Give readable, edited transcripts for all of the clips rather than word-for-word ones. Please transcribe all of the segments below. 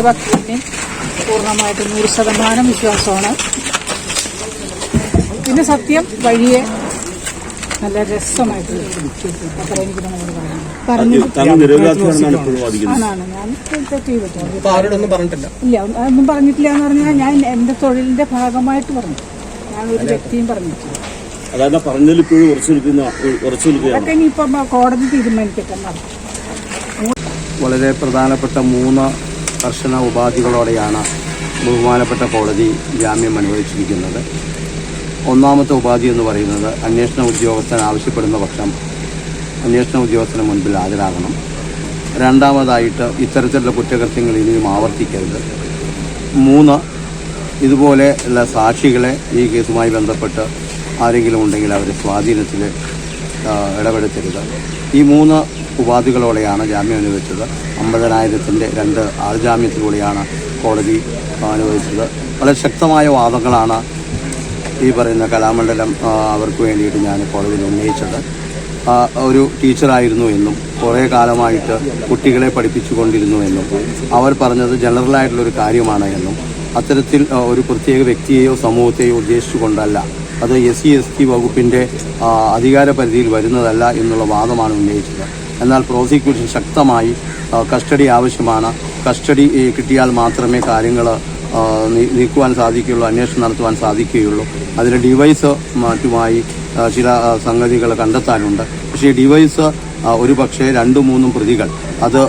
ഭക്തിയും പൂർണ്ണമായിട്ട് 100% വിശ്വാസമാണ്. പിന്നെ സത്യം വഴിയെ നല്ല രസമായിട്ട് അത്ര എനിക്ക് നമ്മളോട് ഇല്ല, അതൊന്നും പറഞ്ഞിട്ടില്ല എന്ന് പറഞ്ഞാൽ ഞാൻ എന്റെ തൊഴിലിന്റെ ഭാഗമായിട്ട് പറഞ്ഞു. ഞാൻ ഒരു വ്യക്തിയും പറഞ്ഞിട്ടില്ല. അതൊക്കെ ഇനിയിപ്പം കോടതി തീരുമാനിക്കട്ടെ. വളരെ പ്രധാനപ്പെട്ട 3 കർശന ഉപാധികളോടെയാണ് ബഹുമാനപ്പെട്ട കോടതി ജാമ്യം അനുവദിച്ചിരിക്കുന്നത്. ഒന്നാമത്തെ ഉപാധി എന്ന് പറയുന്നത് അന്വേഷണ ഉദ്യോഗസ്ഥൻ ആവശ്യപ്പെടുന്ന പക്ഷം അന്വേഷണ ഉദ്യോഗസ്ഥന് മുൻപിൽ ഹാജരാകണം. രണ്ടാമതായിട്ട് ഇത്തരത്തിലുള്ള കുറ്റകൃത്യങ്ങൾ ഇനിയും ആവർത്തിക്കരുത്. 3, ഇതുപോലെയുള്ള സാക്ഷികളെ ഈ കേസുമായി ബന്ധപ്പെട്ട് ആരെങ്കിലും ഉണ്ടെങ്കിൽ അവരെ സ്വാധീനത്തിൽ ഇടപെടുത്തരുത്. ഈ 3 ഉപാധികളോടെയാണ് ജാമ്യം അനുവദിച്ചത്. 50,000-ന്റെ 2 ആൾജാമ്യത്തിലൂടെയാണ് കോടതി അനുവദിച്ചത്. വളരെ ശക്തമായ വാദങ്ങളാണ് ഈ പറയുന്ന കലാമണ്ഡലം അവർക്ക് വേണ്ടിയിട്ട് ഞാൻ കോടതിയിൽ ഉന്നയിച്ചത്. ഒരു ടീച്ചറായിരുന്നു എന്നും കുറേ കാലമായിട്ട് കുട്ടികളെ പഠിപ്പിച്ചുകൊണ്ടിരുന്നു എന്നും അവർ പറഞ്ഞത് ജനറലായിട്ടുള്ളൊരു കാര്യമാണ് എന്നും അത്തരത്തിൽ ഒരു പ്രത്യേക വ്യക്തിയെയോ സമൂഹത്തെയോ ഉദ്ദേശിച്ചുകൊണ്ടല്ല, അത് SC/ST വകുപ്പിൻ്റെ അധികാര പരിധിയിൽ വരുന്നതല്ല എന്നുള്ള വാദമാണ് ഉന്നയിച്ചത്. എന്നാൽ പ്രോസിക്യൂഷൻ ശക്തമായി കസ്റ്റഡി ആവശ്യമാണ്, കസ്റ്റഡി കിട്ടിയാൽ മാത്രമേ കാര്യങ്ങൾ നീക്കുവാൻ സാധിക്കുകയുള്ളൂ, അന്വേഷണം നടത്തുവാൻ സാധിക്കുകയുള്ളൂ. അതിന് ഡിവൈസ് മറ്റുമായി ചില സംഗതികൾ കണ്ടെത്താനുണ്ട്. പക്ഷേ ഡിവൈസ് ഒരു പക്ഷേ 2-3 പ്രതികൾ അത്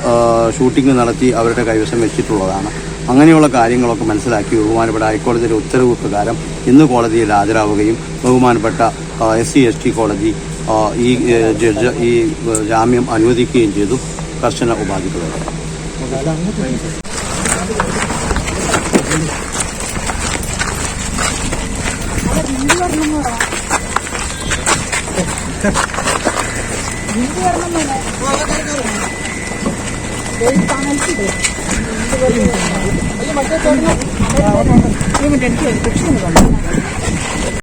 ഷൂട്ടിംഗ് നടത്തി അവരുടെ കൈവശം വെച്ചിട്ടുള്ളതാണ്. അങ്ങനെയുള്ള കാര്യങ്ങളൊക്കെ മനസ്സിലാക്കി ബഹുമാനപ്പെട്ട ഹൈക്കോടതിയുടെ ഉത്തരവ് പ്രകാരം ഇന്ന് കോടതിയിൽ ഹാജരാവുകയും ബഹുമാനപ്പെട്ട SC/ST കോടതി ഈ ജഡ്ജ് ഈ ജാമ്യം അനുവദിക്കുകയും ചെയ്തു. കർശന ഉപാധികളോടെ എനിക്ക്